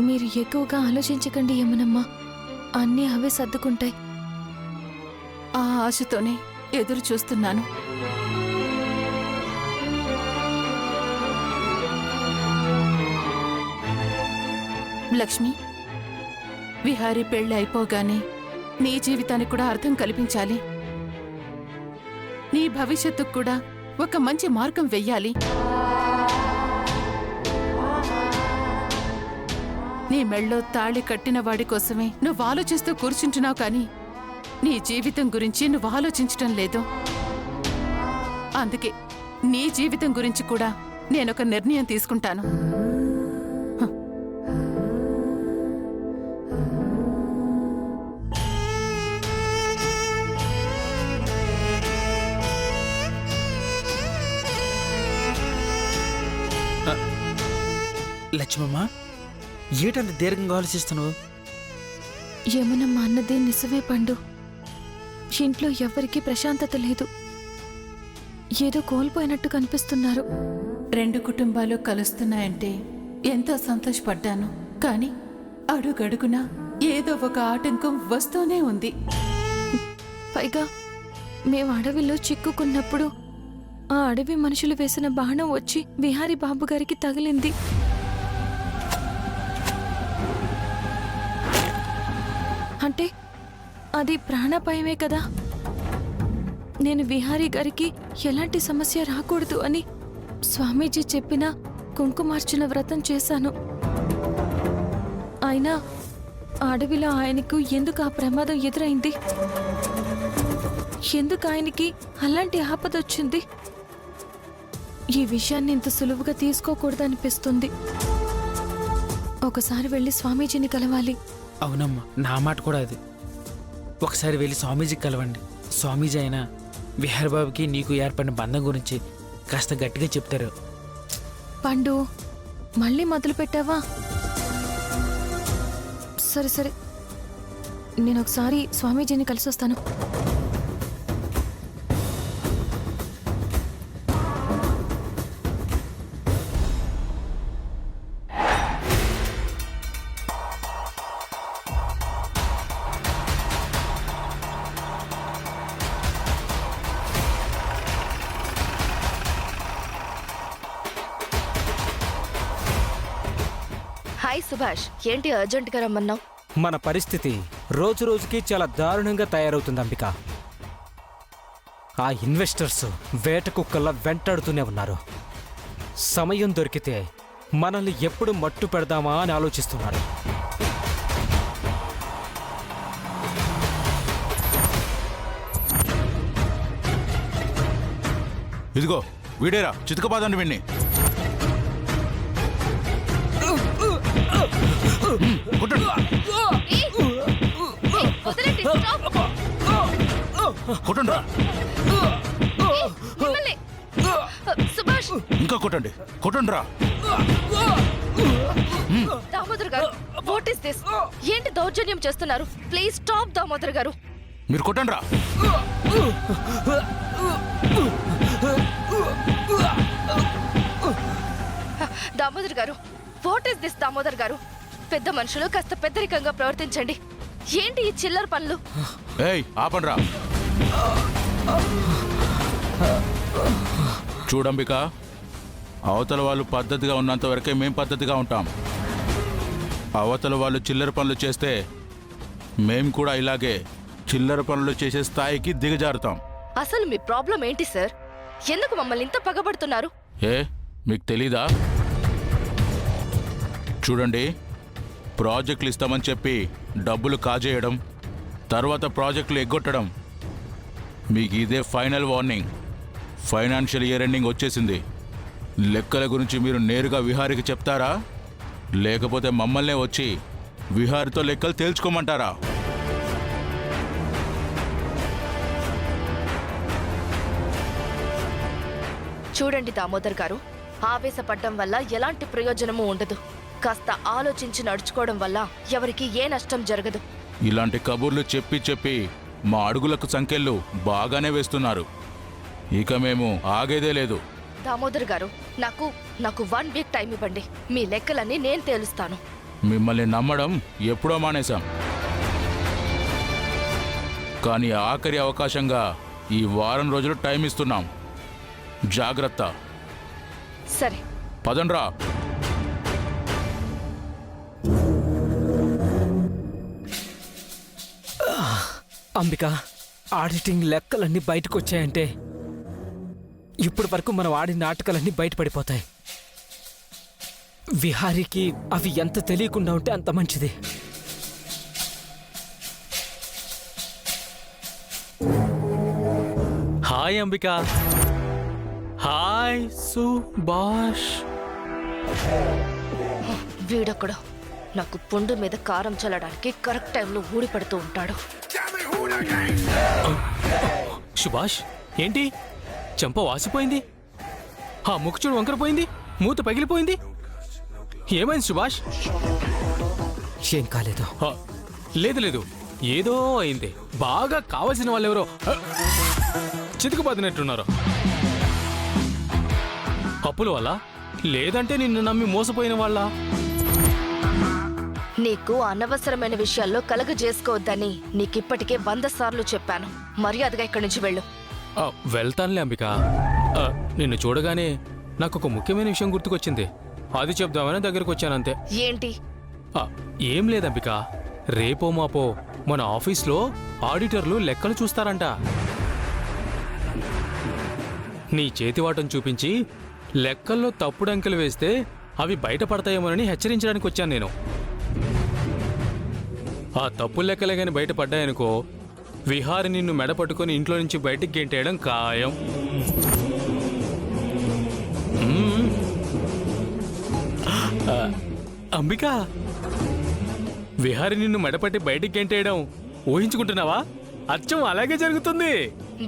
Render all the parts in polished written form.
మీరు ఎక్కువగా ఆలోచించకండి యమునమ్మ, అన్నీ అవే సర్దుకుంటాయి. ఆ ఆశతోనే ఎదురు చూస్తున్నాను. లక్ష్మి, విహారీ పెళ్లి అయిపోగానే నీ జీవితానికి కూడా అర్థం కల్పించాలి. నీ భవిష్యత్తుకు కూడా ఒక మంచి మార్గం వెయ్యాలి. నీ మెళ్ళో తాళి కట్టిన వాడి కోసమే నువ్వు ఆలోచిస్తూ కూర్చుంటున్నావు, కానీ నీ జీవితం గురించి నువ్వు ఆలోచించటం లేదు. అందుకే నీ జీవితం గురించి కూడా నేనొక నిర్ణయం తీసుకుంటాను. లక్ష్మమ్మ, ఏటంత దీర్ఘంగా ఆలోచిస్తున్నావు? యమునమ్మ అన్నది నిజమే పండు. ఇంట్లో ఎవ్వరికీ ప్రశాంతత లేదు. ఏదో కోల్పోయినట్టు కనిపిస్తున్నారు. 2 కుటుంబాలు కలుస్తున్నాయంటే ఎంతో సంతోషపడ్డాను, కానీ అడుగడుగునా ఏదో ఒక ఆటంకం వస్తూనే ఉంది. పైగా మేము అడవిలో చిక్కుకున్నప్పుడు ఆ అడవి మనుషులు వేసిన బాణం వచ్చి విహారీ బాబు గారికి తగిలింది. అంటే అది ప్రాణాపాయమే కదా. నేను విహారీ గారికి ఎలాంటి సమస్య రాకూడదు అని స్వామీజీ చెప్పిన కుంకుమార్చన వ్రతం చేశాను. అయినా అడవిలో ఆయనకు ఎందుకు ఆ ప్రమాదం ఎదురైంది? ఎందుకు ఆయనకి అలాంటి ఆపదొచ్చింది? ఈ విషయాన్ని ఇంత సులువుగా తీసుకోకూడదనిపిస్తుంది. ఒకసారి వెళ్ళి స్వామీజీని కలవాలి. అవునమ్మా, నా మాట కూడా అది. ఒకసారి వెళ్ళి స్వామీజీకి కలవండి. స్వామీజీ అయినా విహారబాబుకి నీకు ఏర్పడిన బంధం గురించి కాస్త గట్టిగా చెప్తారు. పండు, మళ్ళీ మొదలు పెట్టావా? సరే సరే, నేను ఒకసారి స్వామీజీని కలిసి వస్తాను. హాయ్ సుభాష్, ఏంటి అర్జెంటుగా రమ్మన్నావు? మన పరిస్థితి రోజు రోజుకి చాలా దారుణంగా తయారవుతుంది అంబిక. ఆ ఇన్వెస్టర్స్ వేట కుక్కల్లా వెంటాడుతూనే ఉన్నారు. సమయం దొరికితే మనల్ని ఎప్పుడు మట్టు పెడదామా అని ఆలోచిస్తున్నారు. ఇదిగో వీడేరా, చితకబాదండి విన్ని. కొట్టండి, సుభాష్, ఇంకా కొట్టండి, కొట్టండి రా. దామోదర్ గారు, వాట్ ఇస్ దిస్? ఏంటి దౌర్జన్యం చేస్తున్నారు? ప్లీజ్ స్టాప్ దామోదర్ గారు. మీరు కొట్టండి రా. దామోదర్ గారు, వాట్ ఇస్ దిస్? దామోదర్ గారు, పెద్ద మనుషులు కాస్త పెద్దరికంగా ప్రవర్తించండి. ఏంటి ఈ చిల్లర పనులు? ఏయ్, ఆపండి రా. చూడంబిక, అవతల వాళ్ళు పద్ధతిగా ఉన్నంత వరకే మేం పద్ధతిగా ఉంటాం. అవతల వాళ్ళు చిల్లర పనులు చేస్తే మేం కూడా ఇలాగే చిల్లర పనులు చేసే స్థాయికి దిగజారుతాం. అసలు మీ ప్రాబ్లం ఏంటి సార్? ఎందుకు మమ్మల్ని ఇంత పగబడుతున్నారు? మీకు తెలీదా? చూడండి, ప్రాజెక్టులు ఇస్తామని చెప్పి డబ్బులు కాజేయడం, తర్వాత ప్రాజెక్టులు ఎగ్గొట్టడం, మీకు ఇదే final warning. Financial year ending వచ్చేసింది. లెక్కల గురించి మీరు నేరుగా విహారికి చెప్తారా, లేకపోతే మమ్మల్నే వచ్చి విహారితో లెక్కలు తేల్చుకోమంటారా? చూడండి దామోదర్ గారు, ఆవేశపడ్డం వల్ల ఎలాంటి ప్రయోజనమూ ఉండదు. కాస్త ఆలోచించి నడుచుకోవడం వల్ల ఎవరికి ఏ నష్టం జరగదు. ఇలాంటి కబుర్లు చెప్పి చెప్పి మా అడుగులకు సంకెళ్ళు బాగానే వేస్తున్నారు. ఇక మేము ఆగేదే లేదు. దామోదర్ గారు, నాకు 1 వీక్ టైం ఇవ్వండి. మీ లెక్కలన్నీ నేను తేలుస్తాను. మిమ్మల్ని నమ్మడం ఎప్పుడో మానేశాం. కానీ ఆఖరి అవకాశంగా ఈ వారం రోజులు టైం ఇస్తున్నాం. జాగ్రత్త. సరే, పదండ్రా. అంబిక, ఆడిటింగ్ లెక్కలన్నీ బయటకు వచ్చాయంటే ఇప్పటి వరకు మనం ఆడిన నాటకాలన్నీ బయటపడిపోతాయి. విహారీకి అవి ఎంత తెలియకుండా ఉంటే అంత మంచిది. హాయ్ అంబిక. హాయ్ సుభాష్. వీడొక్కడు నాకు పుండు మీద కారం చల్లడానికి కరెక్ట్ టైంలో ఊడి పడుతూ ఉంటాడు. సుభాష్, ఏంటి చెంప వాసిపోయింది? ఆ ముక్కుచుడు వంకరపోయింది, మూత పగిలిపోయింది. ఏమైంది సుభాష్? ఏం కాలేదు. లేదు లేదు, ఏదో అయింది. బాగా కావలసిన వాళ్ళెవరో చితికిపోతున్నట్టున్నారు. అప్పుల వల్ల, లేదంటే నిన్ను నమ్మి మోసపోయిన వాళ్ళ? నీకు అనవసరమైన విషయాల్లో కలగజేసుకోవద్దని నీకిప్పటికే 100 సార్లు చెప్పాను. మర్యాదగా ఇక్కడి నుంచి వెళ్ళు. వెళ్తానులే అంబిక. నిన్ను చూడగానే నాకు ఒక ముఖ్యమైన విషయం గుర్తుకొచ్చింది. అది చెప్దామని దగ్గరకు వచ్చానంతే. ఏంటి? ఏం లేదంబిక, రేపో మాపో మన ఆఫీస్లో ఆడిటర్లు లెక్కలు చూస్తారంట. నీ చేతివాటం చూపించి లెక్కల్లో తప్పుడు అంకెలు వేస్తే అవి బయటపడతాయేమోనని హెచ్చరించడానికి వచ్చాను నేను. ఆ తప్పు లెక్కలే గాని బయటపడ్డాయనుకో, విహారి నిన్ను మెడ పట్టుకొని ఇంట్లో నుంచి బయటికి గెంటేయడం ఖాయం. అంబిక, విహారి నిన్ను మెడపట్టి బయటికి గెంటేయడం ఊహించుకుంటున్నావా? అచ్చం అలాగే జరుగుతుంది.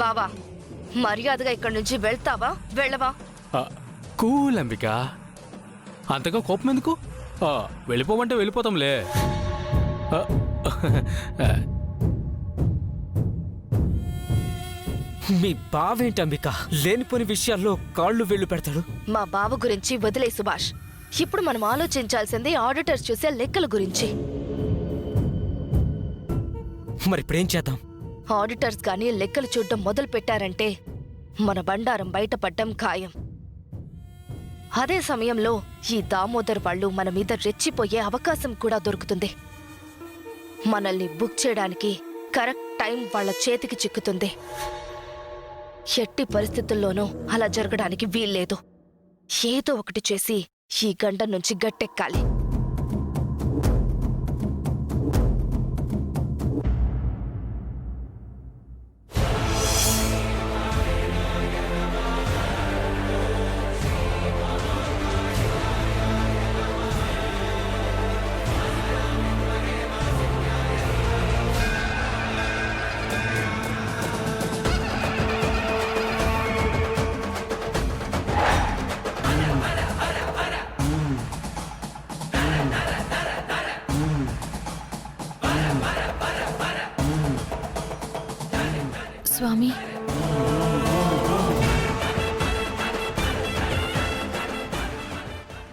బావా, మర్యాదగా ఇక్కడి నుంచి వెళ్తావా వెళ్ళవా? కూల్ అంబిక, అంతగా కోపం ఎందుకు? వెళ్ళిపోమంటే వెళ్ళిపోతాంలే. మీ బావేంటి అంబిక లేనిపోని విషయాల్లో కాళ్ళు వేళ్ళు పెడతాడు? మా బావ గురించి వదిలే సుభాష్. ఇప్పుడు మనం ఆలోచించాల్సింది ఆడిటర్స్ చూసే లెక్కల గురించి. మరి ఇప్పుడేం చేద్దాం? ఆడిటర్స్ గానీ లెక్కలు చూడటం మొదలు పెట్టారంటే మన బండారం బయటపడ్డం ఖాయం. అదే సమయంలో ఈ దామోదర్ వాళ్ళు మన మీద రెచ్చిపోయే అవకాశం కూడా దొరుకుతుంది. మనల్ని బుక్ చేయడానికి కరెక్ట్ టైం వాళ్ళ చేతికి చిక్కుతుంది. ఎట్టి పరిస్థితుల్లోనూ అలా జరగడానికి వీల్లేదు. ఏదో ఒకటి చేసి ఈ గంట నుంచి గట్టెక్కాలి. స్వామి,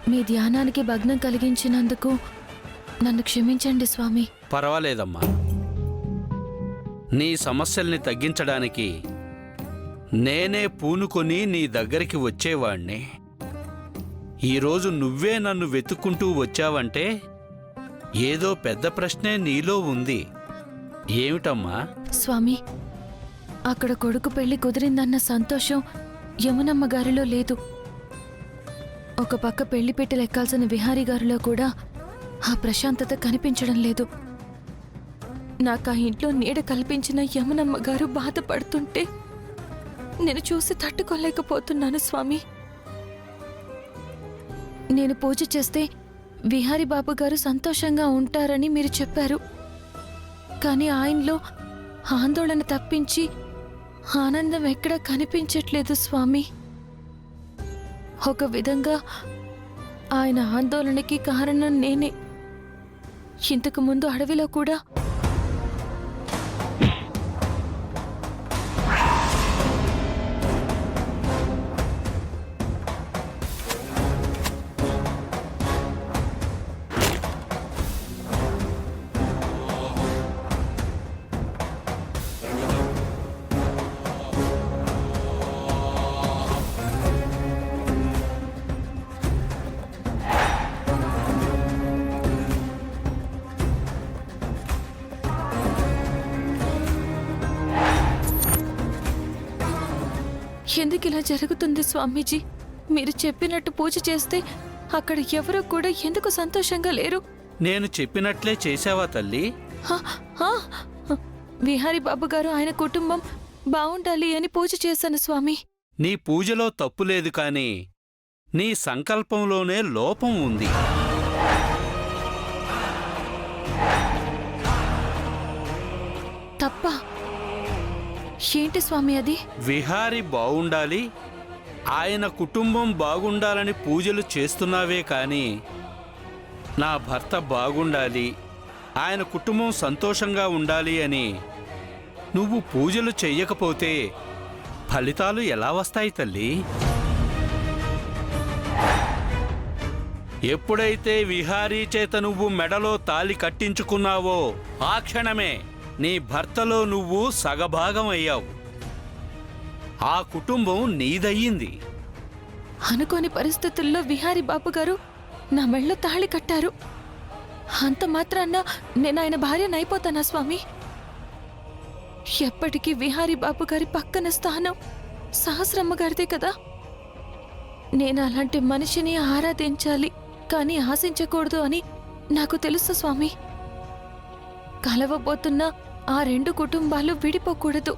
మీ ధ్యానానికి భగ్నం కలిగించినందుకు నన్ను క్షమించండి స్వామి. పర్వాలేదమ్మా. నీ సమస్యల్ని తగ్గించడానికి నేనే పూనుకొని నీ దగ్గరికి వచ్చేవాణ్ణి. ఈరోజు నువ్వే నన్ను వెతుక్కుంటూ వచ్చావంటే ఏదో పెద్ద ప్రశ్నే నీలో ఉంది. ఏమిటమ్మా? స్వామి, అక్కడ కొడుకు పెళ్లి కుదిరిందన్న సంతోషం యమునమ్మ గారిలో లేదు. ఒక పక్క పెళ్లి పెట్టి లెక్కాల్సిన విహారీ గారిలో కూడా ఆ ప్రశాంతత కనిపించడం లేదు. నాకు ఆ ఇంట్లో నీడ కల్పించిన యమునమ్మ గారు బాధపడుతుంటే నేను చూసి తట్టుకోలేకపోతున్నాను స్వామి. నేను పూజ చేస్తే విహారీ బాబు గారు సంతోషంగా ఉంటారని మీరు చెప్పారు. కానీ ఆయనలో ఆందోళన తప్పించి ఆనందం ఎక్కడా కనిపించట్లేదు స్వామి. ఒక విధంగా ఆయన ఆందోళనకి కారణం నేనే. ఇంతకు ముందు అడవిలో కూడా ఎందుకు ఇలా జరుగుతుంది స్వామీజీ? మీరు చెప్పినట్టు పూజ చేస్తే అక్కడ ఎవరూ కూడా ఎందుకు సంతోషంగా లేరు? నేను చెప్పినట్లే చేశావా తల్లి? హ, హ, విహారీ బాబు గారు ఆయన కుటుంబం బావుండాలి అని పూజ చేశాను స్వామి. నీ పూజలో తప్పు లేదు కాని నీ సంకల్పంలోనే లోపం ఉంది. తప్ప ఏంటి స్వామి అది? విహారి బావుండాలి, ఆయన కుటుంబం బాగుండాలని పూజలు చేస్తున్నావే కాని నా భర్త బాగుండాలి, ఆయన కుటుంబం సంతోషంగా ఉండాలి అని నువ్వు పూజలు చెయ్యకపోతే ఫలితాలు ఎలా వస్తాయి తల్లి? ఎప్పుడైతే విహారీ చేత నువ్వు మెడలో తాళి కట్టించుకున్నావో ఆ క్షణమే నీ భర్తలో నువ్వు సగభాగం అయ్యావు. ఆ కుటుంబం నీదయ్యింది. అనుకోని పరిస్థితుల్లో విహారీ బాబు గారు నా మెళ్ళో తాళి కట్టారు. అంత మాత్రాన్న నేను ఆయన భార్యనైపోతానా స్వామి? ఎప్పటికీ విహారీ బాబు గారి పక్కన స్థానం సహస్రమ్మ గారిదే కదా. నేను అలాంటి మనిషిని ఆరాధించాలి కానీ ఆశించకూడదు అని నాకు తెలుసు స్వామి. కలవబోతున్న ఆ రెండు కుటుంబాలు విడిపోకూడదు.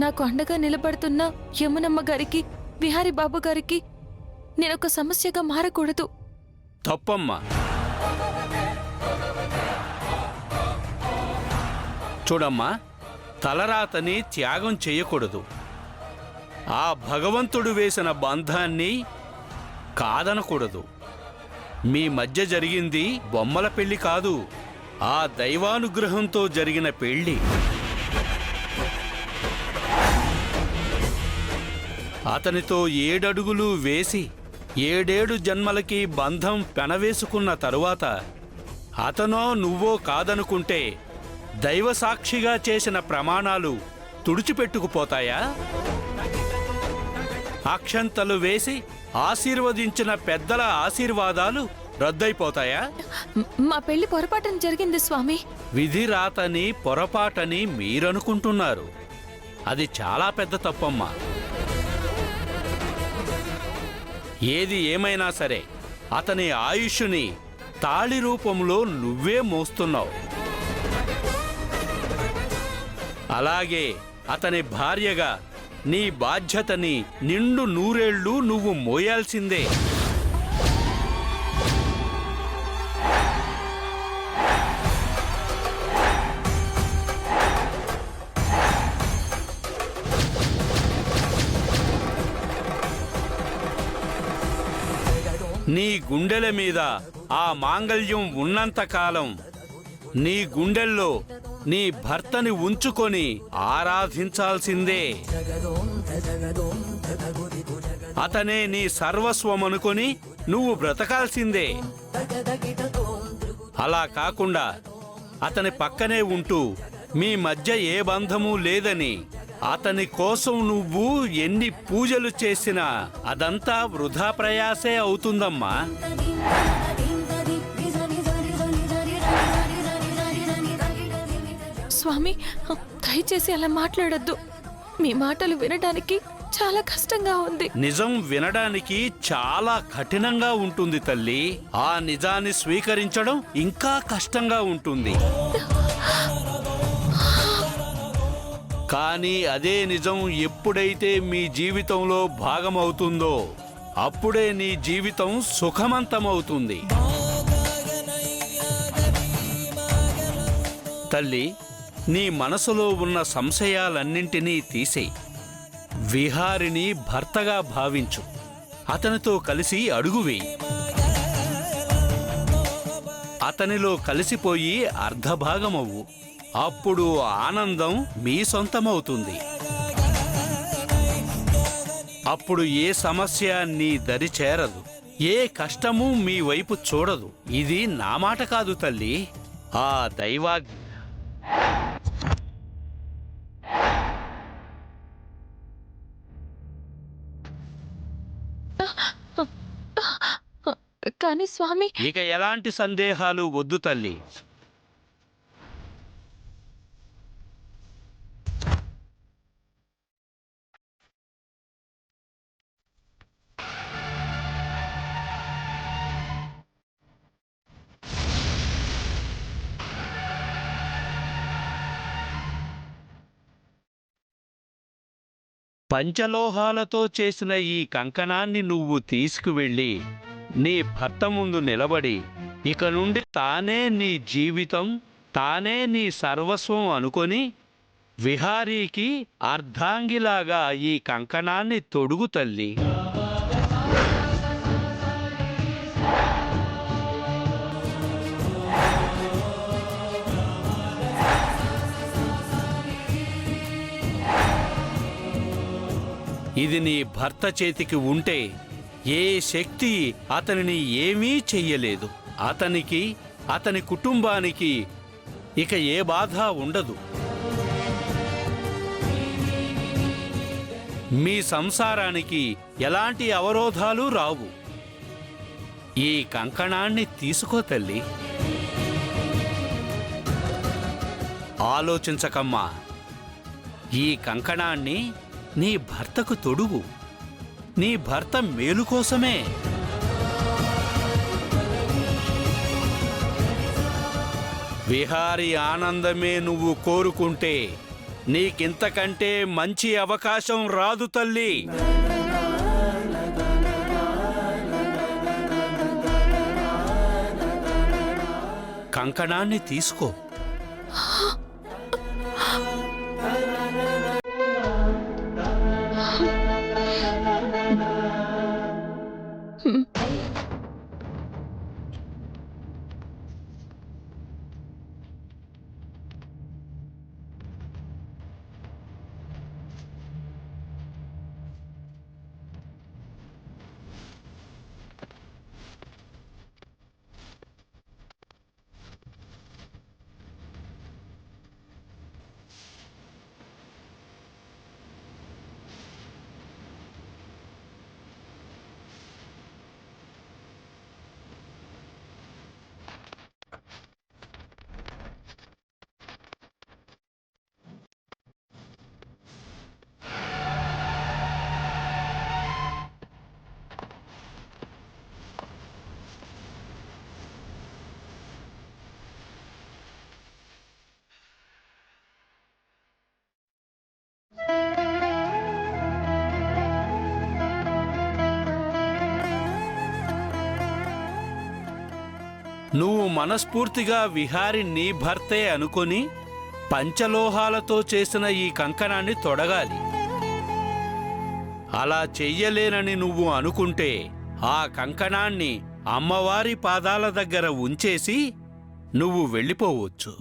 నాకు అండగా నిలబడుతున్న యమునమ్మ గారికి, విహారీ బాబు గారికి నేనొక సమస్యగా మారకూడదు. తప్పమ్మా. చూడమ్మా, తలరాతని త్యాగం చెయ్యకూడదు. ఆ భగవంతుడు వేసిన బంధాన్ని కాదనకూడదు. మీ మధ్య జరిగింది బొమ్మల పెళ్లి కాదు, ఆ దైవానుగ్రహంతో జరిగిన పెళ్లి. అతనితో 7 అడుగులు వేసి 7 జన్మలకి బంధం పెనవేసుకున్న తరువాత అతనో నువ్వో కాదనుకుంటే దైవసాక్షిగా చేసిన ప్రమాణాలు తుడిచిపెట్టుకుపోతాయా? అక్షంతలు వేసి ఆశీర్వదించిన పెద్దల ఆశీర్వాదాలు రద్దయిపోతాయా? మా పెళ్లి పొరపాటున జరిగింది స్వామి. విధి రాతని పొరపాటని మీరనుకుంటున్నారు. అది చాలా పెద్ద తప్పమ్మా. ఏది ఏమైనా సరే అతని ఆయుష్ని తాళి రూపంలో నువ్వే మోస్తున్నావు. అలాగే అతని భార్యగా నీ బాధ్యతని నిండు 100 ఏళ్ళు నువ్వు మోయాల్సిందే. నీ గుండెల మీద ఆ మాంగళ్యం ఉన్నంతకాలం నీ గుండెల్లో నీ భర్తని ఉంచుకొని ఆరాధించాల్సిందే. అతనే నీ సర్వస్వమనుకొని నువ్వు బ్రతకాల్సిందే. అలా కాకుండా అతని పక్కనే ఉంటూ మీ మధ్య ఏ బంధము లేదని అతని కోసం నువ్వు ఎన్ని పూజలు చేసినా అదంతా వృధా ప్రయాసే అవుతుందమ్మా. స్వామి, దయచేసి అలా మాట్లాడొద్దు. మీ మాటలు వినడానికి చాలా కష్టంగా ఉంది. నిజం వినడానికి చాలా కఠినంగా ఉంటుంది తల్లి. ఆ నిజాన్ని స్వీకరించడం ఇంకా కష్టంగా ఉంటుంది. కానీ అదే నిజం ఎప్పుడైతే మీ జీవితంలో భాగమవుతుందో అప్పుడే నీ జీవితం సుఖమంతమవుతుంది. తల్లి, నీ మనసులో ఉన్న సంశయాలన్నింటినీ తీసేయి. విహారిని భర్తగా భావించు. అతనితో కలిసి అడుగు వేయి. అతనిలో కలిసిపోయి అర్ధభాగమవ్వు. అప్పుడు ఆనందం మీ సొంతమవుతుంది. అప్పుడు ఏ సమస్య నీ దరి చేరదు, ఏ కష్టము మీ వైపు చూడదు. ఇది నా మాట కాదు తల్లి, ఆ దైవాజ్ఞ. కానీ స్వామి, ఇక ఎలాంటి సందేహాలు వద్దు తల్లి. పంచలోహాలతో చేసిన ఈ కంకణాన్ని నువ్వు తీసుకువెళ్ళి నీ భర్త ముందు నిలబడి ఇక నుండి తానే నీ జీవితం, తానే నీ సర్వస్వం అనుకొని విహారీకి అర్ధాంగిలాగా ఈ కంకణాన్ని తొడుగు తల్లి. ఇది నీ భర్త చేతికి ఉంటే ఏ శక్తి అతనిని ఏమీ చెయ్యలేదు. అతనికి, అతని కుటుంబానికి ఇక ఏ బాధ ఉండదు. మీ సంసారానికి ఎలాంటి అవరోధాలు రావు. ఈ కంకణాన్ని తీసుకో తల్లి. ఆలోచించకమ్మా. ఈ కంకణాన్ని నీ భర్తకు తొడుగు. నీ భర్త మేలు కోసమే. విహారీ ఆనందమే నువ్వు కోరుకుంటే నీకింతకంటే మంచి అవకాశం రాదు తల్లి. కంకణాన్ని తీసుకో. నువ్వు మనస్ఫూర్తిగా విహారి నీ భర్తే అనుకొని పంచలోహాలతో చేసిన ఈ కంకణాన్ని తొడగాలి. అలా చెయ్యలేనని నువ్వు అనుకుంటే ఆ కంకణాన్ని అమ్మవారి పాదాల దగ్గర ఉంచేసి నువ్వు వెళ్ళిపోవచ్చు.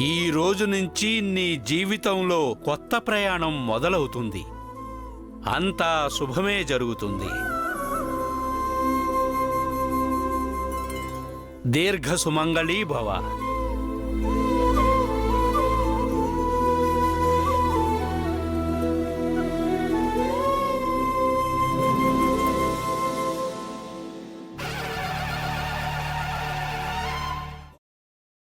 ఈ రోజు నుంచి నీ జీవితంలో కొత్త ప్రయాణం మొదలవుతుంది. అంతా శుభమే జరుగుతుంది. దీర్ఘ సుమంగళీ భవ.